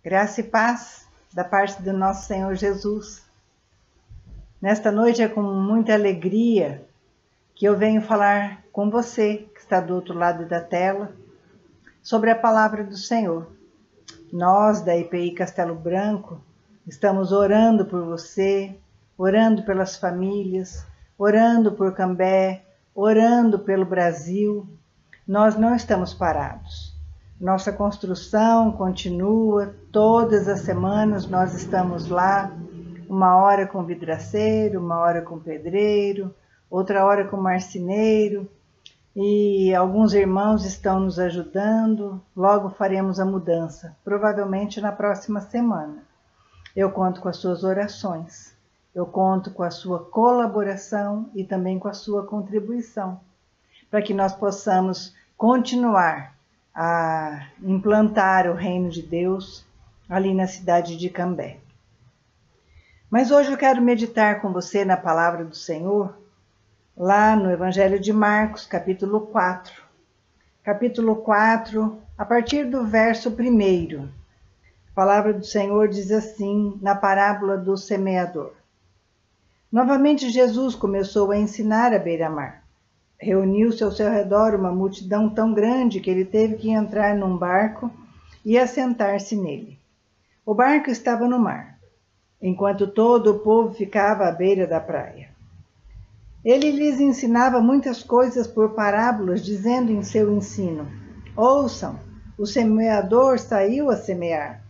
Graça e paz da parte do nosso Senhor Jesus. Nesta noite é com muita alegria que eu venho falar com você que está do outro lado da tela sobre a palavra do Senhor. Nós da IPI Castelo Branco estamos orando por você, orando pelas famílias, orando por Cambé, orando pelo Brasil. Nós não estamos parados. Nossa construção continua, todas as semanas nós estamos lá, uma hora com vidraceiro, uma hora com pedreiro, outra hora com marceneiro, e alguns irmãos estão nos ajudando. Logo faremos a mudança, provavelmente na próxima semana. Eu conto com as suas orações, eu conto com a sua colaboração e também com a sua contribuição, para que nós possamos continuar a implantar o reino de Deus ali na cidade de Cambé. Mas hoje eu quero meditar com você na palavra do Senhor, lá no Evangelho de Marcos, capítulo 4. Capítulo 4, a partir do verso 1. A palavra do Senhor diz assim, na parábola do semeador. Novamente Jesus começou a ensinar à beira-mar. Reuniu-se ao seu redor uma multidão tão grande que ele teve que entrar num barco e assentar-se nele. O barco estava no mar, enquanto todo o povo ficava à beira da praia. Ele lhes ensinava muitas coisas por parábolas, dizendo em seu ensino: ouçam, o semeador saiu a semear.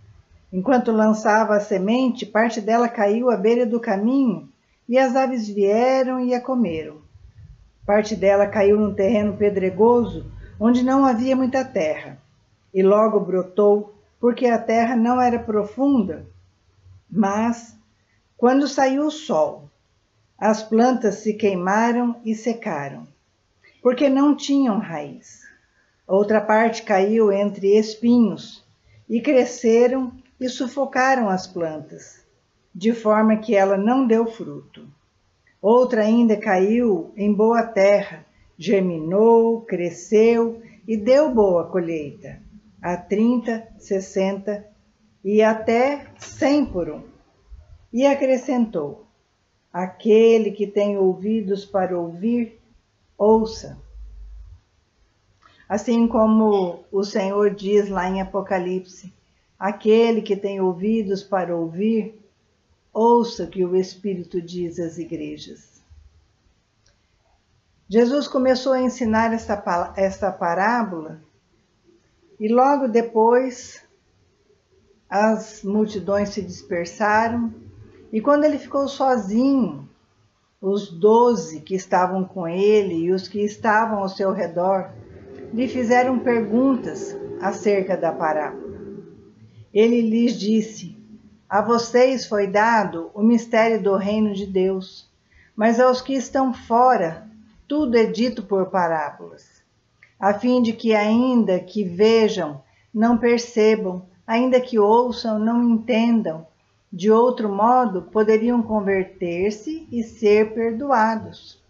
Enquanto lançava a semente, parte dela caiu à beira do caminho, e as aves vieram e a comeram. Parte dela caiu num terreno pedregoso, onde não havia muita terra, e logo brotou, porque a terra não era profunda. Mas, quando saiu o sol, as plantas se queimaram e secaram, porque não tinham raiz. Outra parte caiu entre espinhos, e cresceram e sufocaram as plantas, de forma que ela não deu fruto. Outra ainda caiu em boa terra, germinou, cresceu e deu boa colheita, a 30, 60 e até 100 por um. E acrescentou: aquele que tem ouvidos para ouvir, ouça. Assim como o Senhor diz lá em Apocalipse, aquele que tem ouvidos para ouvir, ouça o que o Espírito diz às igrejas. Jesus começou a ensinar esta parábola e logo depois as multidões se dispersaram e quando ele ficou sozinho, os 12 que estavam com ele e os que estavam ao seu redor lhe fizeram perguntas acerca da parábola. Ele lhes disse: a vocês foi dado o mistério do reino de Deus, mas aos que estão fora, tudo é dito por parábolas, a fim de que ainda que vejam, não percebam, ainda que ouçam, não entendam. De outro modo, poderiam converter-se e ser perdoados.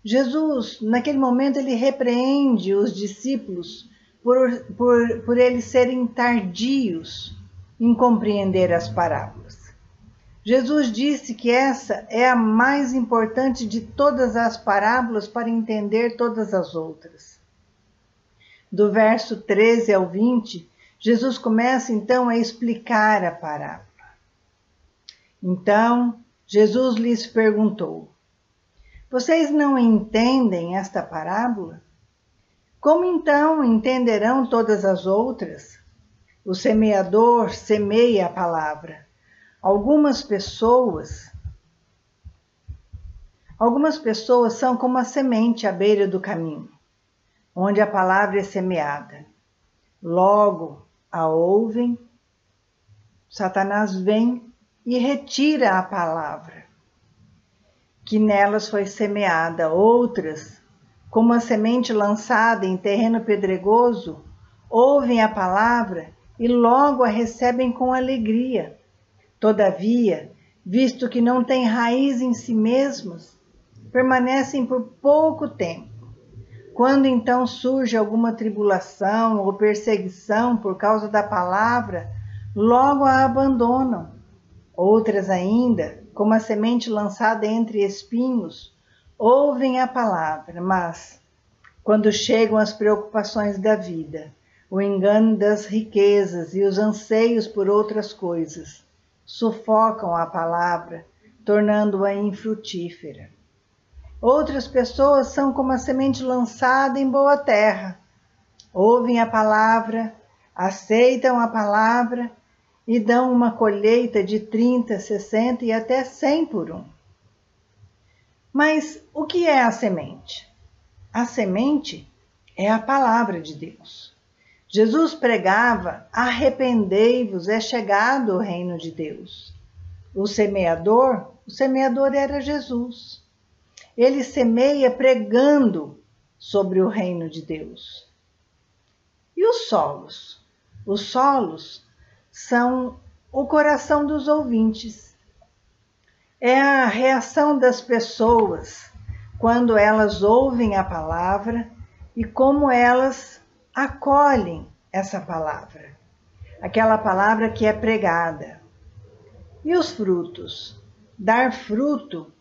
Jesus, naquele momento, ele repreende os discípulos por eles serem tardios em compreender as parábolas. Jesus disse que essa é a mais importante de todas as parábolas para entender todas as outras. Do verso 13 ao 20, Jesus começa então a explicar a parábola. Então, Jesus lhes perguntou: vocês não entendem esta parábola? Como então entenderão todas as outras? O semeador semeia a palavra. Algumas pessoas são como a semente à beira do caminho, onde a palavra é semeada. Logo a ouvem, Satanás vem e retira a palavra que nelas foi semeada. Outras, como a semente lançada em terreno pedregoso, ouvem a palavra e logo a recebem com alegria. Todavia, visto que não têm raiz em si mesmos, permanecem por pouco tempo. Quando então surge alguma tribulação ou perseguição por causa da palavra, logo a abandonam. Outras ainda, como a semente lançada entre espinhos, ouvem a palavra, mas, quando chegam as preocupações da vida, o engano das riquezas e os anseios por outras coisas, sufocam a palavra, tornando-a infrutífera. Outras pessoas são como a semente lançada em boa terra. Ouvem a palavra, aceitam a palavra e dão uma colheita de 30, 60 e até 100 por um. Mas o que é a semente? A semente é a palavra de Deus. Jesus pregava: arrependei-vos, é chegado o reino de Deus. O semeador era Jesus. Ele semeia pregando sobre o reino de Deus. E os solos? Os solos são o coração dos ouvintes. É a reação das pessoas quando elas ouvem a palavra e como elas acolhem essa palavra, aquela palavra que é pregada. E os frutos? Dar fruto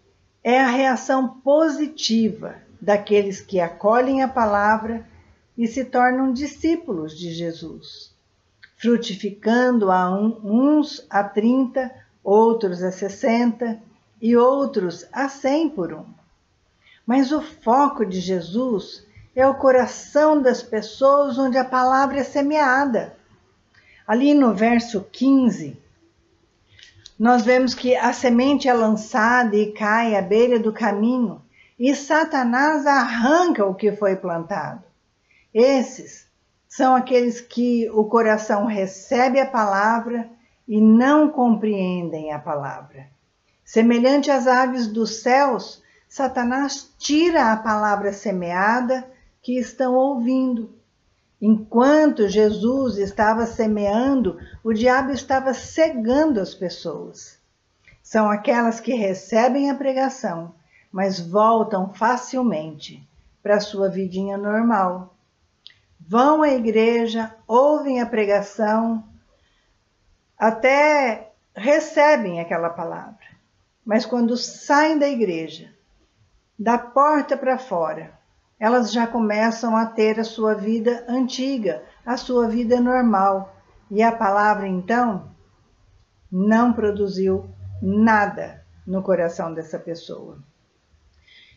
é a reação positiva daqueles que acolhem a palavra e se tornam discípulos de Jesus, frutificando uns a 30, outros a 60 e outros a 100 por um. Mas o foco de Jesus é o coração das pessoas onde a palavra é semeada. Ali no verso 15, nós vemos que a semente é lançada e cai à beira do caminho, e Satanás arranca o que foi plantado. Esses são aqueles que o coração recebe a palavra e não compreendem a palavra. Semelhante às aves dos céus, Satanás tira a palavra semeada que estão ouvindo. Enquanto Jesus estava semeando, o diabo estava cegando as pessoas. São aquelas que recebem a pregação, mas voltam facilmente para a sua vidinha normal. Vão à igreja, ouvem a pregação, até recebem aquela palavra. Mas quando saem da igreja, da porta para fora, elas já começam a ter a sua vida antiga, a sua vida normal. E a palavra, então, não produziu nada no coração dessa pessoa.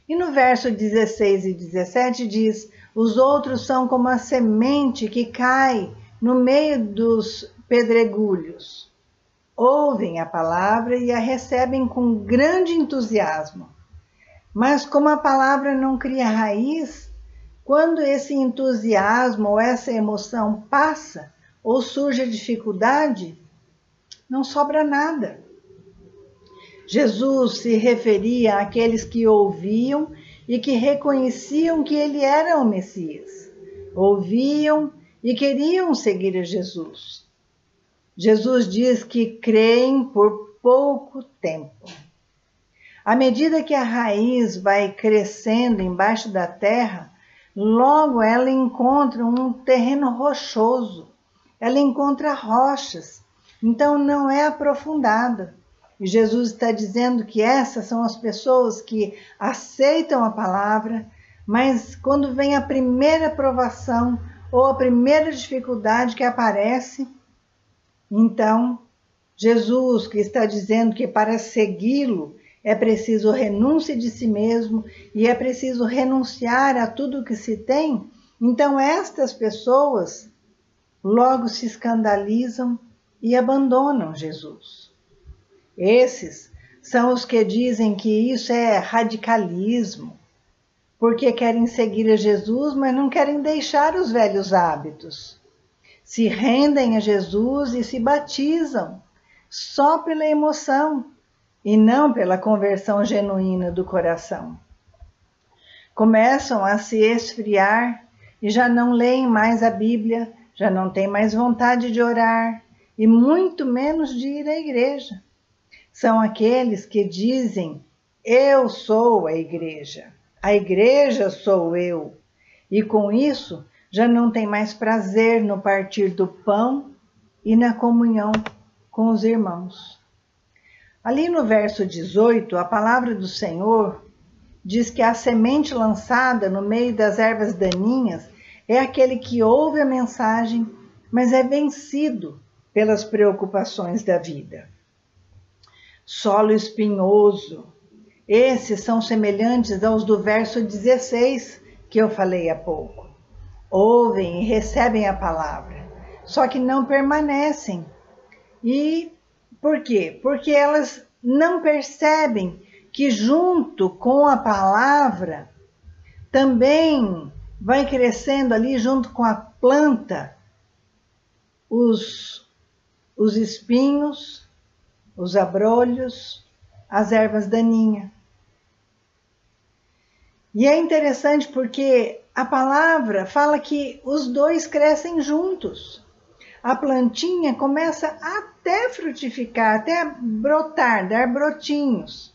E no verso 16 e 17 diz: os outros são como a semente que cai no meio dos pedregulhos. Ouvem a palavra e a recebem com grande entusiasmo. Mas como a palavra não cria raiz, quando esse entusiasmo ou essa emoção passa, ou surge a dificuldade, não sobra nada. Jesus se referia àqueles que ouviam e que reconheciam que ele era o Messias. Ouviam e queriam seguir a Jesus. Jesus diz que creem por pouco tempo. À medida que a raiz vai crescendo embaixo da terra, logo ela encontra um terreno rochoso, ela encontra rochas, então não é aprofundada. E Jesus está dizendo que essas são as pessoas que aceitam a palavra, mas quando vem a primeira provação ou a primeira dificuldade que aparece, então Jesus, que está dizendo que para segui-lo é preciso renúncia de si mesmo e é preciso renunciar a tudo que se tem, então estas pessoas logo se escandalizam e abandonam Jesus. Esses são os que dizem que isso é radicalismo, porque querem seguir a Jesus, mas não querem deixar os velhos hábitos. Se rendem a Jesus e se batizam só pela emoção e não pela conversão genuína do coração. Começam a se esfriar e já não leem mais a Bíblia, já não têm mais vontade de orar e muito menos de ir à igreja. São aqueles que dizem: eu sou a igreja sou eu. E com isso já não tem mais prazer no partir do pão e na comunhão com os irmãos. Ali no verso 18, a palavra do Senhor diz que a semente lançada no meio das ervas daninhas é aquele que ouve a mensagem, mas é vencido pelas preocupações da vida. Solo espinhoso. Esses são semelhantes aos do verso 16 que eu falei há pouco. Ouvem e recebem a palavra, só que não permanecem. E por quê? Porque elas não percebem que junto com a palavra também vai crescendo ali junto com a planta os espinhos, os abrolhos, as ervas daninhas. E é interessante porque a palavra fala que os dois crescem juntos. A plantinha começa até frutificar, até brotar, dar brotinhos.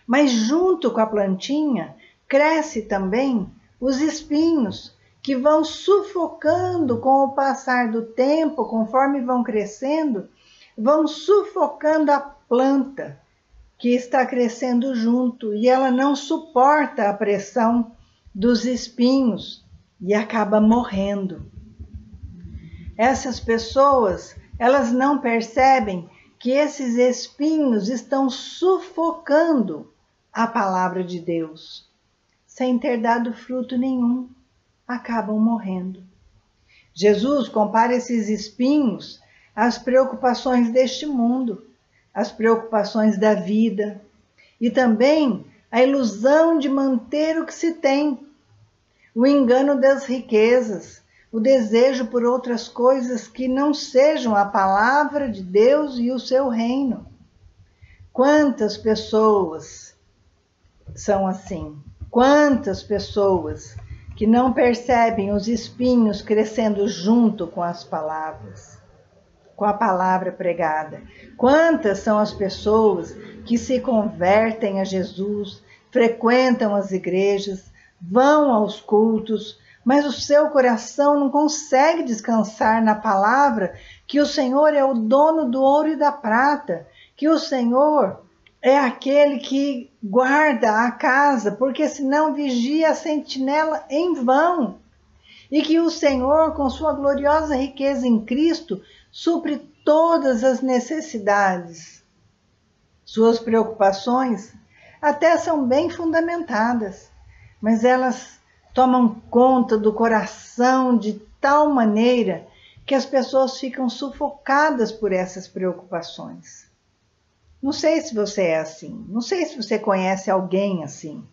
Mas junto com a plantinha cresce também os espinhos, que vão sufocando com o passar do tempo, conforme vão crescendo, vão sufocando a planta que está crescendo junto, e ela não suporta a pressão dos espinhos e acaba morrendo. Essas pessoas, elas não percebem que esses espinhos estão sufocando a palavra de Deus. Sem ter dado fruto nenhum, acabam morrendo. Jesus compara esses espinhos às preocupações deste mundo, às preocupações da vida e também a ilusão de manter o que se tem, o engano das riquezas, o desejo por outras coisas que não sejam a palavra de Deus e o seu reino. Quantas pessoas são assim? Quantas pessoas que não percebem os espinhos crescendo junto com as palavras, com a palavra pregada? Quantas são as pessoas que se convertem a Jesus, frequentam as igrejas, vão aos cultos, mas o seu coração não consegue descansar na palavra que o Senhor é o dono do ouro e da prata, que o Senhor é aquele que guarda a casa, porque senão vigia a sentinela em vão. E que o Senhor, com sua gloriosa riqueza em Cristo, supre todas as necessidades. Suas preocupações até são bem fundamentadas, mas elas tomam conta do coração de tal maneira que as pessoas ficam sufocadas por essas preocupações. Não sei se você é assim, não sei se você conhece alguém assim,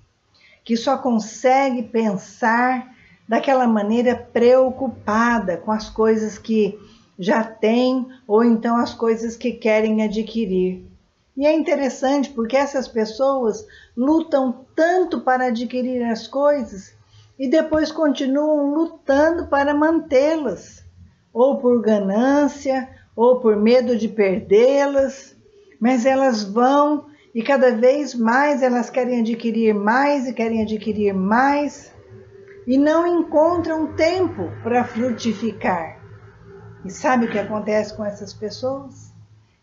que só consegue pensar daquela maneira preocupada com as coisas que já tem ou então as coisas que querem adquirir. E é interessante porque essas pessoas lutam tanto para adquirir as coisas e depois continuam lutando para mantê-las, ou por ganância, ou por medo de perdê-las. Mas elas vão e cada vez mais elas querem adquirir mais e querem adquirir mais e não encontram tempo para frutificar. E sabe o que acontece com essas pessoas?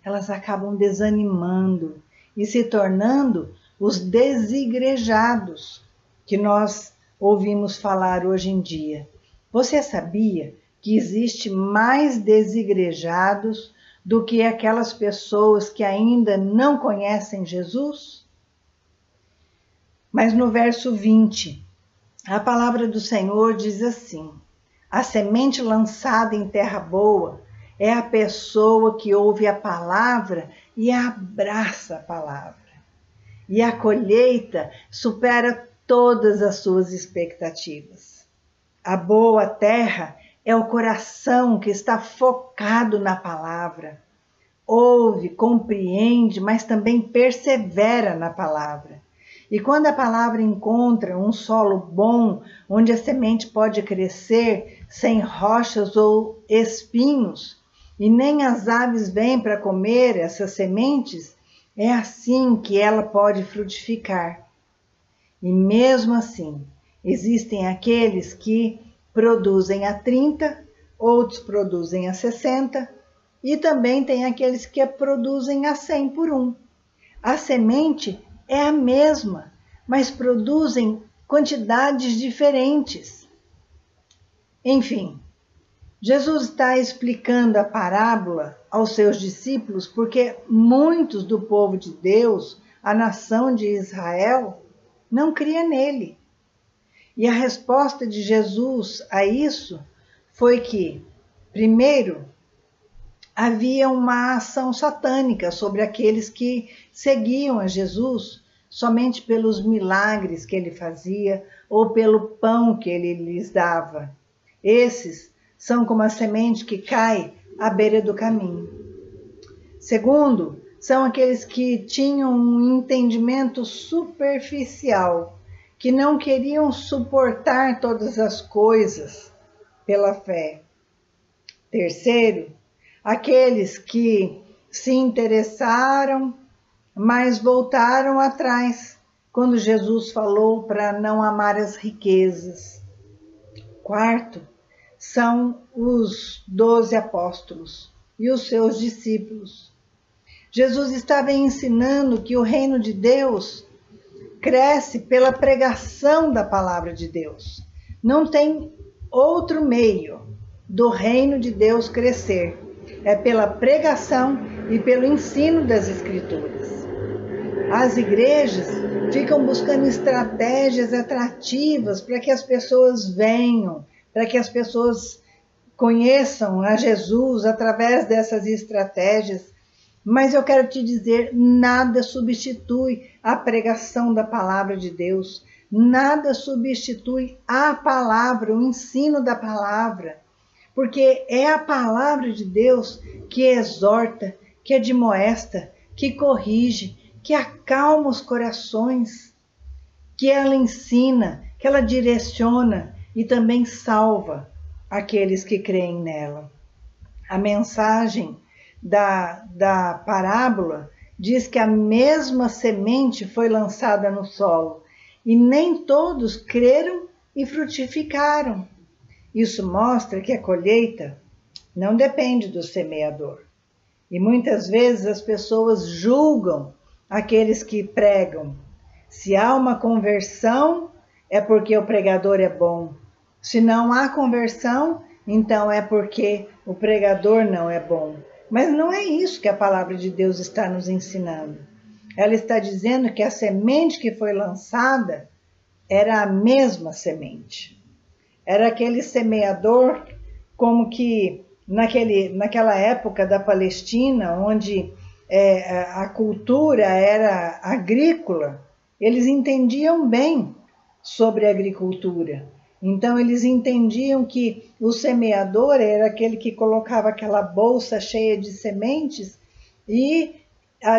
Elas acabam desanimando e se tornando os desigrejados que nós ouvimos falar hoje em dia. Você sabia que existe mais desigrejados do que aquelas pessoas que ainda não conhecem Jesus? Mas no verso 20, a palavra do Senhor diz assim: a semente lançada em terra boa é a pessoa que ouve a palavra e abraça a palavra. E a colheita supera todas as suas expectativas. A boa terra é o coração que está focado na palavra. Ouve, compreende, mas também persevera na palavra. E quando a palavra encontra um solo bom, onde a semente pode crescer sem rochas ou espinhos, e nem as aves vêm para comer essas sementes, é assim que ela pode frutificar. E mesmo assim, existem aqueles que produzem a 30, outros produzem a 60 e também tem aqueles que produzem a 100 por um. A semente é a mesma, mas produzem quantidades diferentes. Enfim, Jesus está explicando a parábola aos seus discípulos porque muitos do povo de Deus, a nação de Israel, não cria nele. E a resposta de Jesus a isso foi que, primeiro, havia uma ação satânica sobre aqueles que seguiam a Jesus somente pelos milagres que ele fazia ou pelo pão que ele lhes dava. Esses são como a semente que cai à beira do caminho. Segundo, são aqueles que tinham um entendimento superficial, que não queriam suportar todas as coisas pela fé. Terceiro, aqueles que se interessaram, mas voltaram atrás quando Jesus falou para não amar as riquezas. Quarto, são os 12 apóstolos e os seus discípulos. Jesus estava ensinando que o reino de Deus cresce pela pregação da palavra de Deus. Não tem outro meio do reino de Deus crescer. É pela pregação e pelo ensino das Escrituras. As igrejas ficam buscando estratégias atrativas para que as pessoas venham, para que as pessoas conheçam a Jesus através dessas estratégias. Mas eu quero te dizer, nada substitui a pregação da palavra de Deus. Nada substitui a palavra, o ensino da palavra. Porque é a palavra de Deus que exorta, que admoesta, que corrige, que acalma os corações, que ela ensina, que ela direciona e também salva aqueles que creem nela. A mensagem da parábola diz que a mesma semente foi lançada no solo e nem todos creram e frutificaram. Isso mostra que a colheita não depende do semeador. E muitas vezes as pessoas julgam aqueles que pregam. Se há uma conversão, é porque o pregador é bom. Se não há conversão, então é porque o pregador não é bom. Mas não é isso que a palavra de Deus está nos ensinando. Ela está dizendo que a semente que foi lançada era a mesma semente. Era aquele semeador, como que naquela época da Palestina, onde a cultura era agrícola, eles entendiam bem sobre a agricultura. Então eles entendiam que o semeador era aquele que colocava aquela bolsa cheia de sementes e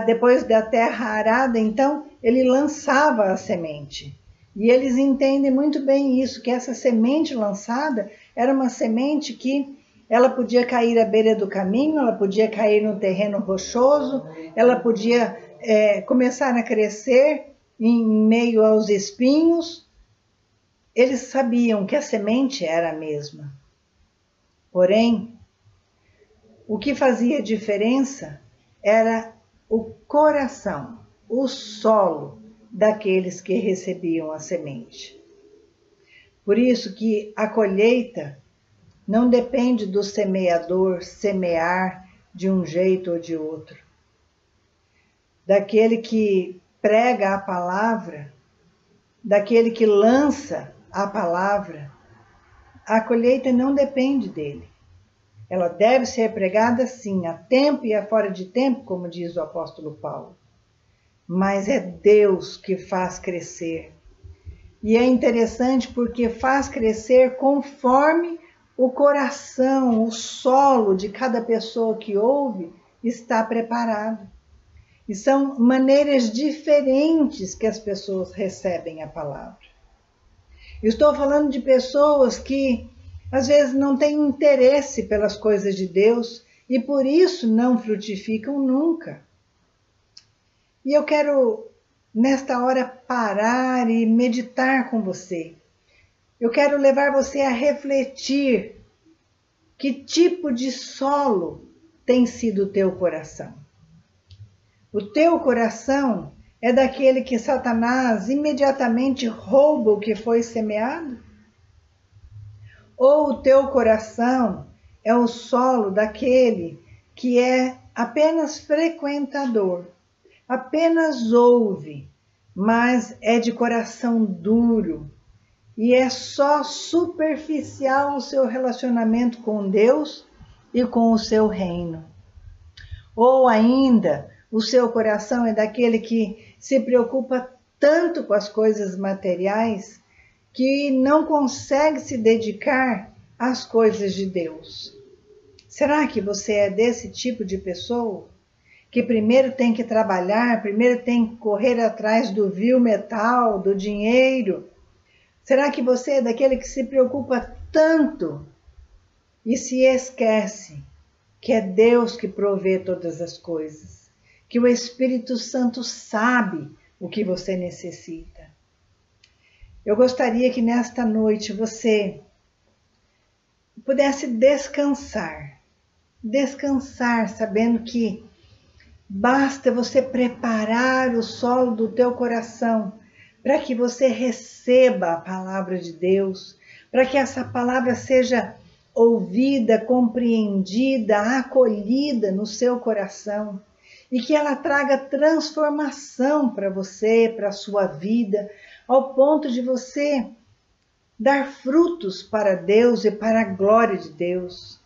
depois da terra arada, então ele lançava a semente. E eles entendem muito bem isso, que essa semente lançada era uma semente que ela podia cair à beira do caminho, ela podia cair no terreno rochoso, ela podia começar a crescer em meio aos espinhos. Eles sabiam que a semente era a mesma. Porém, o que fazia diferença era o coração, o solo daqueles que recebiam a semente. Por isso que a colheita não depende do semeador semear de um jeito ou de outro. Daquele que prega a palavra, daquele que lança a palavra, a colheita não depende dele. Ela deve ser pregada sim, a tempo e a fora de tempo, como diz o apóstolo Paulo. Mas é Deus que faz crescer. E é interessante porque faz crescer conforme o coração, o solo de cada pessoa que ouve está preparado. E são maneiras diferentes que as pessoas recebem a palavra. Eu estou falando de pessoas que às vezes não têm interesse pelas coisas de Deus e por isso não frutificam nunca. E eu quero, nesta hora, parar e meditar com você. Eu quero levar você a refletir que tipo de solo tem sido o teu coração? O teu coração é daquele que Satanás imediatamente rouba o que foi semeado? Ou o teu coração é o solo daquele que é apenas frequentador, apenas ouve, mas é de coração duro e é só superficial o seu relacionamento com Deus e com o seu reino? Ou ainda, o seu coração é daquele que se preocupa tanto com as coisas materiais que não consegue se dedicar às coisas de Deus? Será que você é desse tipo de pessoa? Que primeiro tem que trabalhar, primeiro tem que correr atrás do vil metal, do dinheiro? Será que você é daquele que se preocupa tanto e se esquece que é Deus que provê todas as coisas? Que o Espírito Santo sabe o que você necessita? Eu gostaria que nesta noite você pudesse descansar sabendo que basta você preparar o solo do teu coração para que você receba a palavra de Deus, para que essa palavra seja ouvida, compreendida, acolhida no seu coração e que ela traga transformação para você, para a sua vida, ao ponto de você dar frutos para Deus e para a glória de Deus.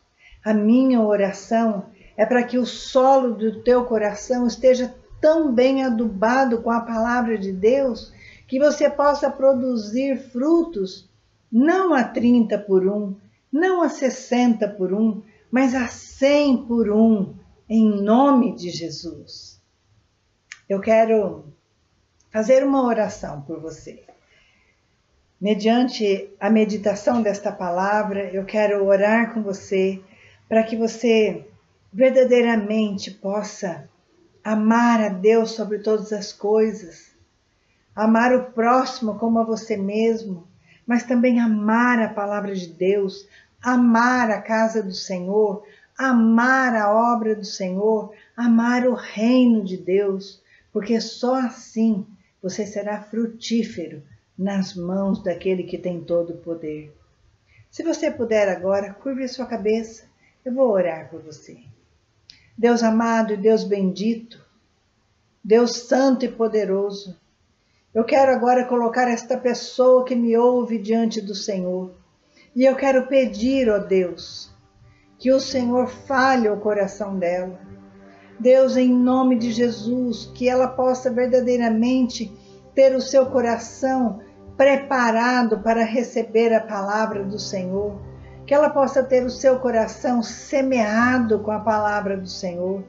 A minha oração é para que o solo do teu coração esteja tão bem adubado com a palavra de Deus que você possa produzir frutos não a 30 por 1, não a 60 por 1, mas a 100 por 1, em nome de Jesus. Eu quero fazer uma oração por você. Mediante a meditação desta palavra, eu quero orar com você para que você verdadeiramente possa amar a Deus sobre todas as coisas, amar o próximo como a você mesmo, mas também amar a palavra de Deus, amar a casa do Senhor, amar a obra do Senhor, amar o reino de Deus, porque só assim você será frutífero nas mãos daquele que tem todo o poder. Se você puder agora, curve a sua cabeça, eu vou orar por você. Deus amado e Deus bendito, Deus santo e poderoso, eu quero agora colocar esta pessoa que me ouve diante do Senhor. E eu quero pedir, ó Deus, que o Senhor fale ao coração dela. Deus, em nome de Jesus, que ela possa verdadeiramente ter o seu coração preparado para receber a palavra do Senhor. Que ela possa ter o seu coração semeado com a palavra do Senhor.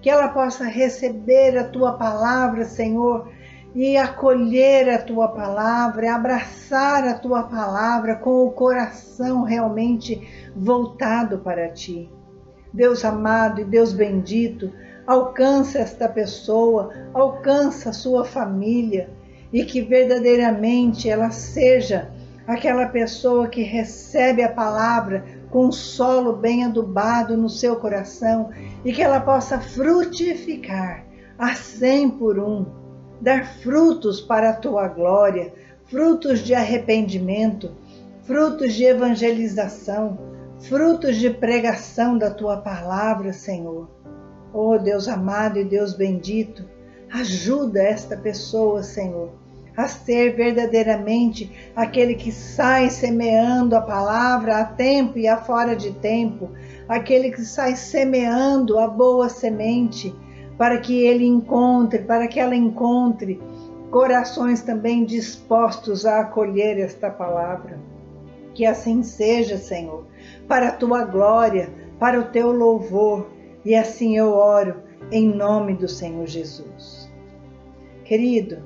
Que ela possa receber a tua palavra, Senhor, e acolher a tua palavra, abraçar a tua palavra com o coração realmente voltado para ti. Deus amado e Deus bendito, alcança esta pessoa, alcança a sua família e que verdadeiramente ela seja aquela pessoa que recebe a palavra com um solo bem adubado no seu coração e que ela possa frutificar a 100 por 1, dar frutos para a tua glória, frutos de arrependimento, frutos de evangelização, frutos de pregação da tua palavra, Senhor. Oh Deus amado e Deus bendito, ajuda esta pessoa, Senhor, a ser verdadeiramente aquele que sai semeando a palavra a tempo e a fora de tempo, aquele que sai semeando a boa semente, para que ela encontre corações também dispostos a acolher esta palavra. Que assim seja, Senhor, para a tua glória, para o teu louvor, e assim eu oro em nome do Senhor Jesus. Querido,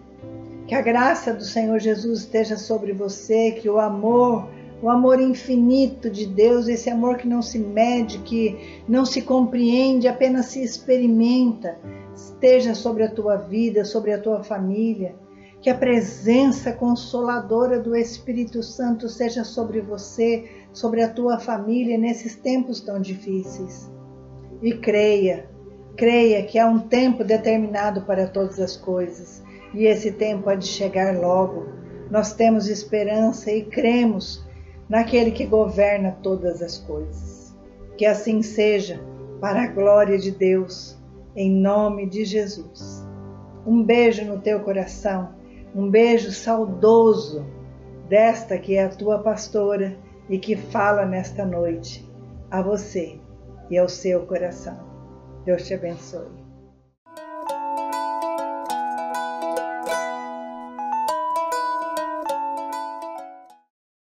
que a graça do Senhor Jesus esteja sobre você, que o amor infinito de Deus, esse amor que não se mede, que não se compreende, apenas se experimenta, esteja sobre a tua vida, sobre a tua família. Que a presença consoladora do Espírito Santo seja sobre você, sobre a tua família nesses tempos tão difíceis. e creia que há um tempo determinado para todas as coisas e esse tempo há de chegar logo. Nós temos esperança e cremos naquele que governa todas as coisas. Que assim seja, para a glória de Deus, em nome de Jesus. Um beijo no teu coração, um beijo saudoso desta que é a tua pastora e que fala nesta noite a você e ao seu coração. Deus te abençoe.